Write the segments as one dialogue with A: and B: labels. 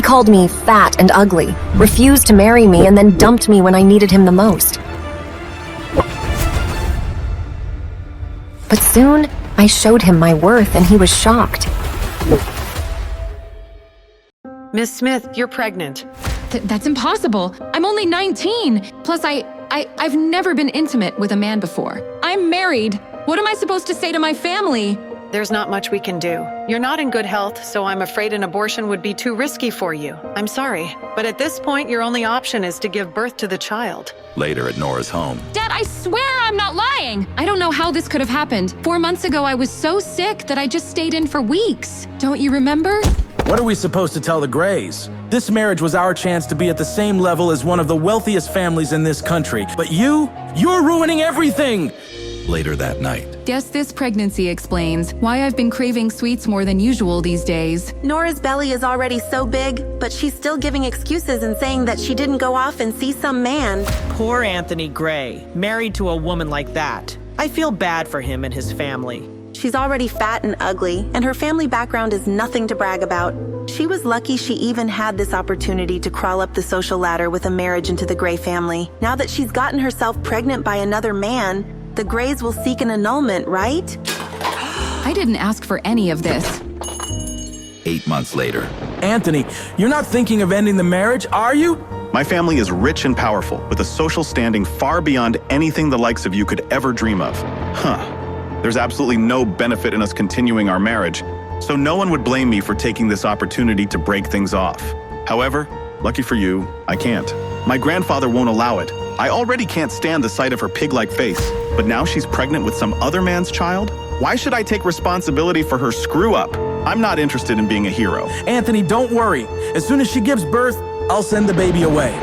A: called me fat and ugly, refused to marry me, and then dumped me when I needed him the most. But soon, I showed him my worth and he was shocked.
B: Miss Smith, you're pregnant.
C: That's impossible. I'm only 19. Plus, I've never been intimate with a man before. I'm married. What am I supposed to say to my family?
B: There's not much we can do. You're not in good health, so I'm afraid an abortion would be too risky for you. I'm sorry, but at this point, your only option is to give birth to the child.
D: Later at Nora's home.
C: Dad, I swear I'm not lying. I don't know how this could have happened. 4 months ago, I was so sick that I just stayed in for weeks. Don't you remember?
E: What are we supposed to tell the Grays? This marriage was our chance to be at the same level as one of the wealthiest families in this country. But you're ruining everything!
D: Later that night.
C: Guess this pregnancy explains why I've been craving sweets more than usual these days.
F: Nora's belly is already so big, but she's still giving excuses and saying that she didn't go off and see some man.
G: Poor Anthony Gray, married to a woman like that. I feel bad for him and his family.
F: She's already fat and ugly, and her family background is nothing to brag about. She was lucky she even had this opportunity to crawl up the social ladder with a marriage into the Gray family. Now that she's gotten herself pregnant by another man, the Grays will seek an annulment, right?
C: I didn't ask for any of this.
D: 8 months later.
E: Anthony, you're not thinking of ending the marriage, are you?
H: My family is rich and powerful, with a social standing far beyond anything the likes of you could ever dream of. There's absolutely no benefit in us continuing our marriage, so no one would blame me for taking this opportunity to break things off. However, lucky for you, I can't. My grandfather won't allow it. I already can't stand the sight of her pig-like face, but now she's pregnant with some other man's child? Why should I take responsibility for her screw-up? I'm not interested in being a hero.
E: Anthony, don't worry. As soon as she gives birth, I'll send the baby away.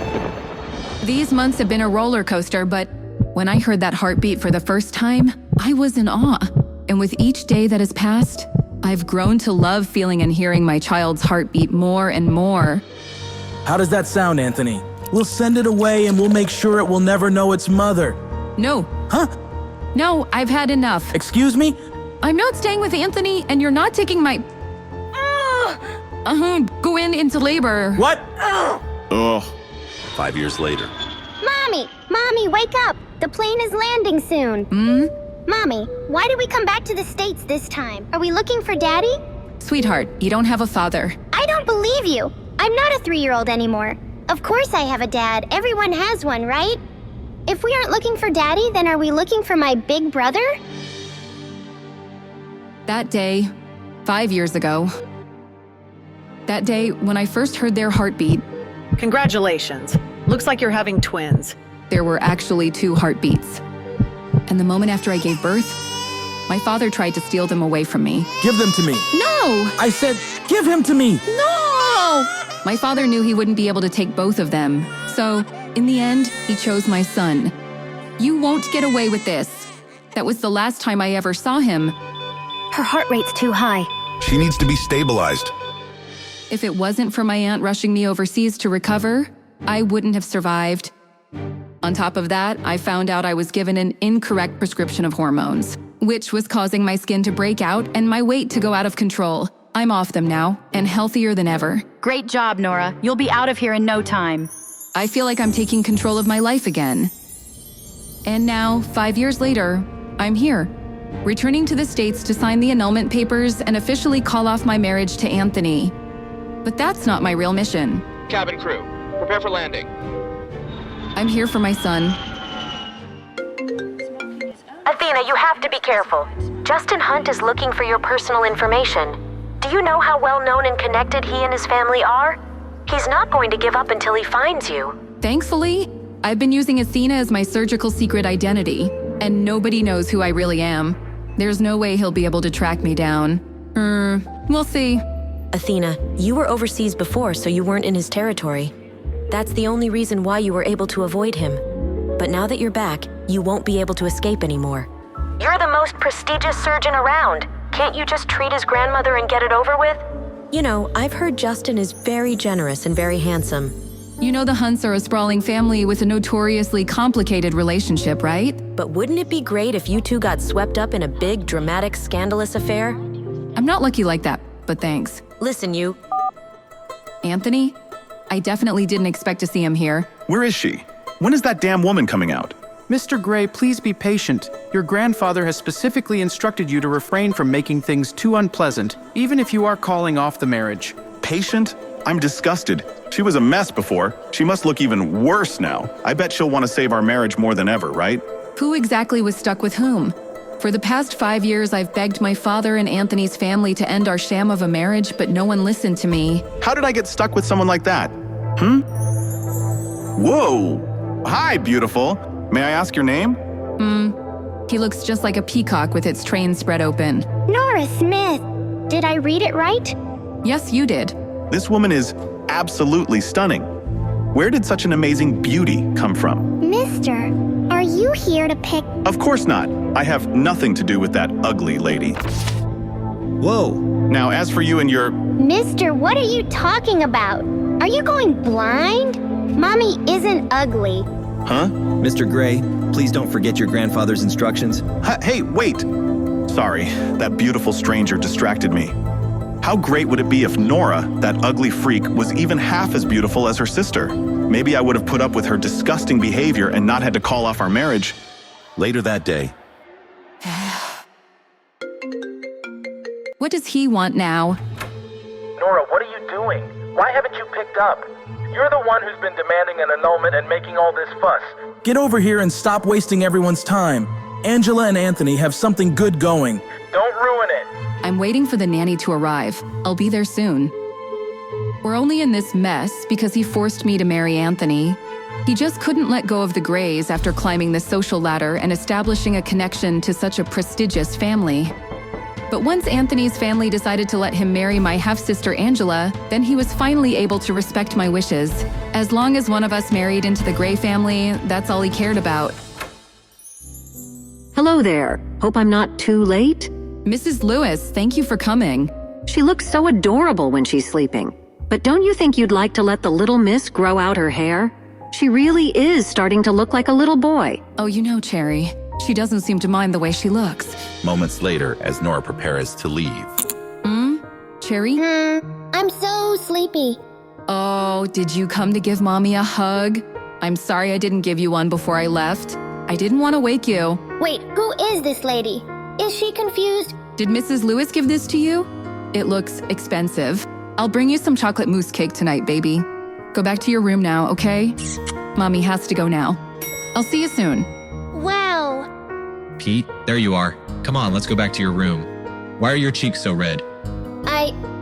C: These months have been a roller coaster, but when I heard that heartbeat for the first time, I was in awe. And with each day that has passed, I've grown to love feeling and hearing my child's heartbeat more and more.
E: How does that sound, Anthony? We'll send it away and we'll make sure it will never know its mother.
C: No.
E: Huh?
C: No, I've had enough.
E: Excuse me?
C: I'm not staying with Anthony, and you're not taking my... go into labor.
E: What?
H: Ugh.
D: 5 years later.
I: Mommy, wake up! The plane is landing soon. Mommy, why did we come back to the States this time? Are we looking for Daddy?
C: Sweetheart, you don't have a father.
I: I don't believe you. I'm not a 3-year-old anymore. Of course I have a dad. Everyone has one, right? If we aren't looking for Daddy, then are we looking for my big brother?
C: That day, 5 years ago, that day when I first heard their heartbeat,
B: Congratulations. Looks like you're having twins.
C: there were actually 2 heartbeats. And the moment after I gave birth, my father tried to steal them away from me.
E: Give them to me.
C: No!
E: I said, give him to me.
C: No! My father knew he wouldn't be able to take both of them. So, in the end, he chose my son. You won't get away with this. That was the last time I ever saw him.
A: Her heart rate's too high.
D: She needs to be stabilized.
C: If it wasn't for my aunt rushing me overseas to recover, I wouldn't have survived. On top of that, I found out I was given an incorrect prescription of hormones, which was causing my skin to break out and my weight to go out of control. I'm off them now, and healthier than ever.
J: Great job, Nora. You'll be out of here in no time.
C: I feel like I'm taking control of my life again. And now, 5 years later, I'm here, returning to the States to sign the annulment papers and officially call off my marriage to Anthony. But that's not my real mission.
K: Cabin crew, prepare for landing.
C: I'm here for my son.
A: Athena, you have to be careful. Justin Hunt is looking for your personal information. Do you know how well known and connected he and his family are? He's not going to give up until he finds you.
C: Thankfully, I've been using Athena as my surgical secret identity, and nobody knows who I really am. There's no way he'll be able to track me down. We'll see.
A: Athena, you were overseas before, so you weren't in his territory. That's the only reason why you were able to avoid him. But now that you're back, you won't be able to escape anymore. You're the most prestigious surgeon around. Can't you just treat his grandmother and get it over with? You know, I've heard Justin is very generous and very handsome.
C: You know the Hunts are a sprawling family with a notoriously complicated relationship, right?
A: But wouldn't it be great if you two got swept up in a big, dramatic, scandalous affair?
C: I'm not lucky like that, but thanks.
A: Listen, you.
C: Anthony? I definitely didn't expect to see him here.
H: Where is she? When is that damn woman coming out?
L: Mr. Gray, please be patient. Your grandfather has specifically instructed you to refrain from making things too unpleasant, even if you are calling off the marriage.
H: Patient? I'm disgusted. She was a mess before. She must look even worse now. I bet she'll want to save our marriage more than ever, right?
C: Who exactly was stuck with whom? For the past 5 years, I've begged my father and Anthony's family to end our sham of a marriage, but no one listened to me.
H: How did I get stuck with someone like that? Whoa! Hi, beautiful. May I ask your name?
C: He looks just like a peacock with its train spread open.
I: Nora Smith. Did I read it right?
C: Yes, you did.
H: This woman is absolutely stunning. Where did such an amazing beauty come from?
I: Mister, are you here to pick?
H: Of course not. I have nothing to do with that ugly lady.
M: Whoa.
H: Now, as for you and your...
I: Mister, what are you talking about? Are you going blind? Mommy isn't ugly.
H: Huh?
M: Mr. Gray, please don't forget your grandfather's instructions.
H: Hey, wait! Sorry, that beautiful stranger distracted me. How great would it be if Nora, that ugly freak, was even half as beautiful as her sister? Maybe I would have put up with her disgusting behavior and not had to call off our marriage.
D: Later that day,
C: What does he want now?
E: Nora, what are you doing? Why haven't you picked up? You're the one who's been demanding an annulment and making all this fuss. Get over here and stop wasting everyone's time. Angela and Anthony have something good going. Don't ruin it.
C: I'm waiting for the nanny to arrive. I'll be there soon. We're only in this mess because he forced me to marry Anthony. He just couldn't let go of the Grays after climbing the social ladder and establishing a connection to such a prestigious family. But once Anthony's family decided to let him marry my half-sister Angela, then he was finally able to respect my wishes. As long as one of us married into the Gray family, that's all he cared about.
N: Hello there. Hope I'm not too late.
C: Mrs. Lewis, thank you for coming.
N: She looks so adorable when she's sleeping. But don't you think you'd like to let the little miss grow out her hair? She really is starting to look like a little boy.
C: Oh, you know, Cherry, she doesn't seem to mind the way she looks.
D: moments later, as Nora prepares to leave.
C: Cherry?
I: I'm so sleepy.
C: Oh, did you come to give Mommy a hug? I'm sorry I didn't give you one before I left. I didn't want to wake you.
I: Wait, who is this lady? Is she confused?
C: Did Mrs. Lewis give this to you? It looks expensive. I'll bring you some chocolate mousse cake tonight, baby. Go back to your room now, okay? Mommy has to go now. I'll see you soon.
I: Wow.
O: Pete, there you are. Come on, let's go back to your room. Why are your cheeks so red?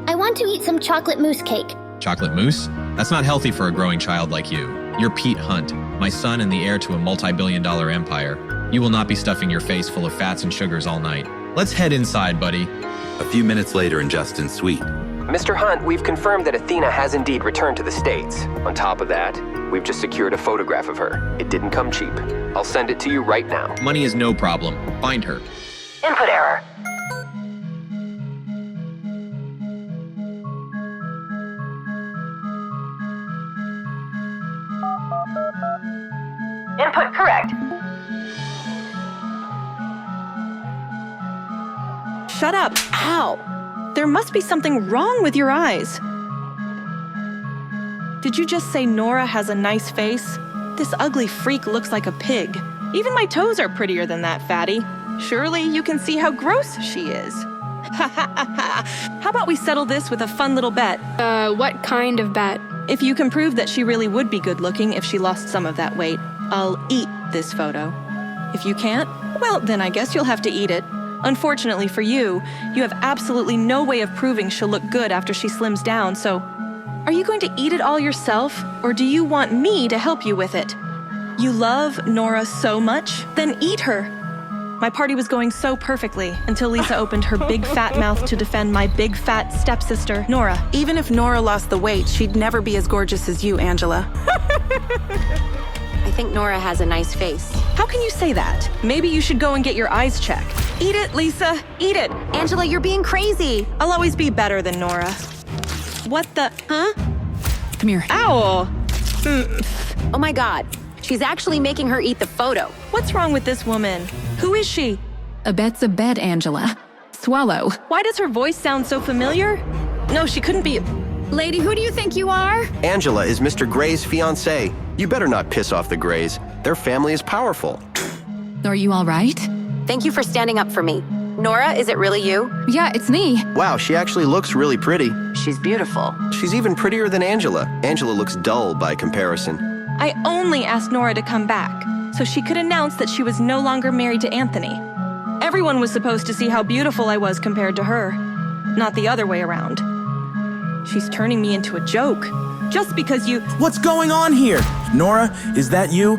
I: I want to eat some chocolate mousse cake.
O: Chocolate mousse? That's not healthy for a growing child like you. You're Pete Hunt, my son and the heir to a multi-billion-dollar empire. You will not be stuffing your face full of fats and sugars all night. Let's head inside, buddy.
D: A few minutes later in Justin's suite.
P: Mr. Hunt, we've confirmed that Athena has indeed returned to the States. On top of that, we've just secured a photograph of her. It didn't come cheap. I'll send it to you right now.
O: Money is no problem. Find her.
E: Input error. Input correct.
Q: Shut up. Ow. There must be something wrong with your eyes. Did you just say Nora has a nice face? This ugly freak looks like a pig. Even my toes are prettier than that, fatty. Surely you can see how gross she is. Ha ha ha. How about we settle this with a fun little bet?
R: What kind of bet?
Q: If you can prove that she really would be good looking if she lost some of that weight, I'll eat this photo. If you can't, well, then I guess you'll have to eat it. Unfortunately for you, you have absolutely no way of proving she'll look good after she slims down, so are you going to eat it all yourself, or do you want me to help you with it? You love Nora so much? Then eat her. My party was going so perfectly until Lisa opened her big fat mouth to defend my big fat stepsister, Nora.
F: Even if Nora lost the weight, she'd never be as gorgeous as you, Angela.
N: I think Nora has a nice face.
Q: How can you say that? Maybe you should go and get your eyes checked. Eat it, Lisa. Eat it.
N: Angela, you're being crazy.
Q: I'll always be better than Nora. What the? Huh?
C: Come here.
Q: Ow!
N: Oh my God. She's actually making her eat the photo.
Q: What's wrong with this woman? Who is she?
C: A bet's a bet, Angela. Swallow.
Q: Why does her voice sound so familiar? No, she couldn't be.
C: Lady, who do you think you are?
P: Angela is Mr. Gray's fiancée. You better not piss off the Grays. Their family is powerful.
C: Are you all right?
A: Thank you for standing up for me. Nora, is it really you?
C: Yeah, it's me.
P: Wow, she actually looks really pretty.
A: She's beautiful.
P: She's even prettier than Angela. Angela looks dull by comparison.
Q: I only asked Nora to come back so she could announce that she was no longer married to Anthony. Everyone was supposed to see how beautiful I was compared to her, not the other way around. She's turning me into a joke, just because you—
E: What's going on here? Nora, is that you?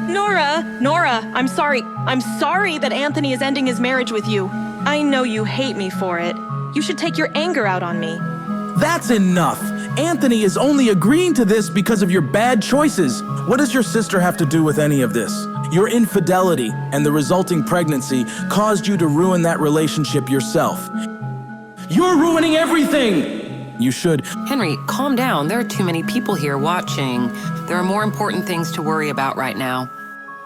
Q: Nora, I'm sorry. I'm sorry that Anthony is ending his marriage with you. I know you hate me for it. You should take your anger out on me.
E: That's enough. Anthony is only agreeing to this because of your bad choices. What does your sister have to do with any of this? Your infidelity and the resulting pregnancy caused you to ruin that relationship yourself. You're ruining everything! You should—
S: Henry, calm down. There are too many people here watching. There are more important things to worry about right now.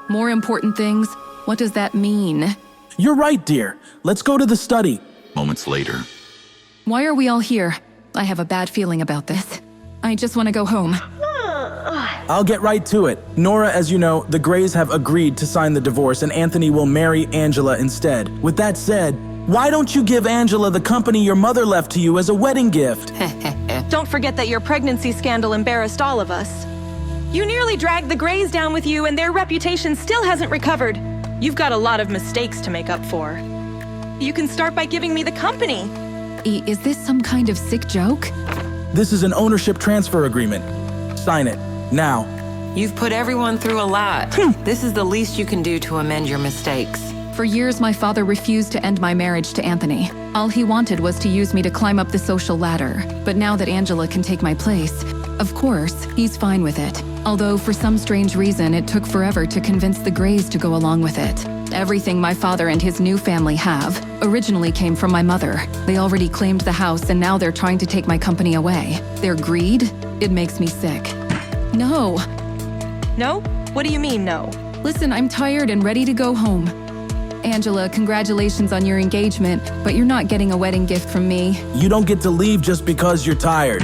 C: More important things? What does that mean?
E: You're right, dear. Let's go to the study.
D: Moments later.
C: Why are we all here? I have a bad feeling about this. I just want to go home.
E: I'll get right to it. Nora, as you know, the Grays have agreed to sign the divorce and Anthony will marry Angela instead. With that said, why don't you give Angela the company your mother left to you as a wedding gift?
Q: Don't forget that your pregnancy scandal embarrassed all of us. You nearly dragged the Grays down with you and their reputation still hasn't recovered. You've got a lot of mistakes to make up for. You can start by giving me the company.
C: Is this some kind of sick joke?
E: This is an ownership transfer agreement. Sign it, now.
S: You've put everyone through a lot. This is the least you can do to amend your mistakes.
C: For years, my father refused to end my marriage to Anthony. All he wanted was to use me to climb up the social ladder. But now that Angela can take my place, of course, he's fine with it. Although for some strange reason, it took forever to convince the Grays to go along with it. Everything my father and his new family have originally came from my mother. They already claimed the house and now they're trying to take my company away. Their greed? It makes me sick. No.
Q: No? What do you mean, no?
C: Listen, I'm tired and ready to go home. Angela, congratulations on your engagement, but you're not getting a wedding gift from me.
E: You don't get to leave just because you're tired.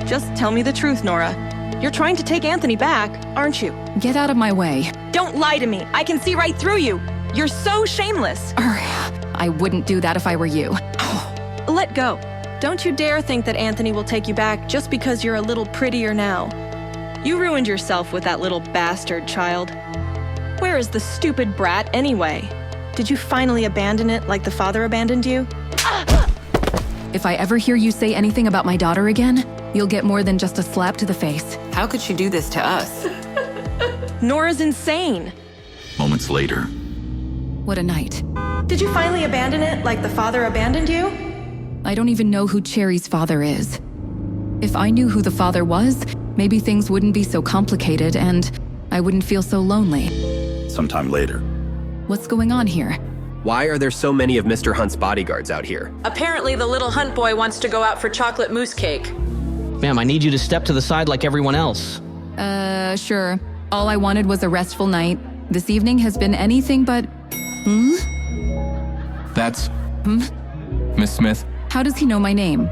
Q: Just tell me the truth, Nora. You're trying to take Anthony back, aren't you?
C: Get out of my way.
Q: Don't lie to me. I can see right through you. You're so shameless.
C: I wouldn't do that if I were you.
Q: Let go. Don't you dare think that Anthony will take you back just because you're a little prettier now. You ruined yourself with that little bastard, child. Where is the stupid brat anyway? Did you finally abandon it like the father abandoned you?
C: If I ever hear you say anything about my daughter again, you'll get more than just a slap to the face.
S: How could she do this to us?
Q: Nora's insane.
D: Moments later.
C: What a night.
Q: Did you finally abandon it like the father abandoned you?
C: I don't even know who Cherry's father is. If I knew who the father was, maybe things wouldn't be so complicated and I wouldn't feel so lonely.
D: Sometime later.
C: What's going on here?
P: Why are there so many of Mr. Hunt's bodyguards out here?
T: Apparently the little Hunt boy wants to go out for chocolate mousse cake.
U: Ma'am, I need you to step to the side like everyone else.
C: Sure. All I wanted was a restful night. This evening has been anything but...
V: That's... Miss Smith.
C: How does he know my name?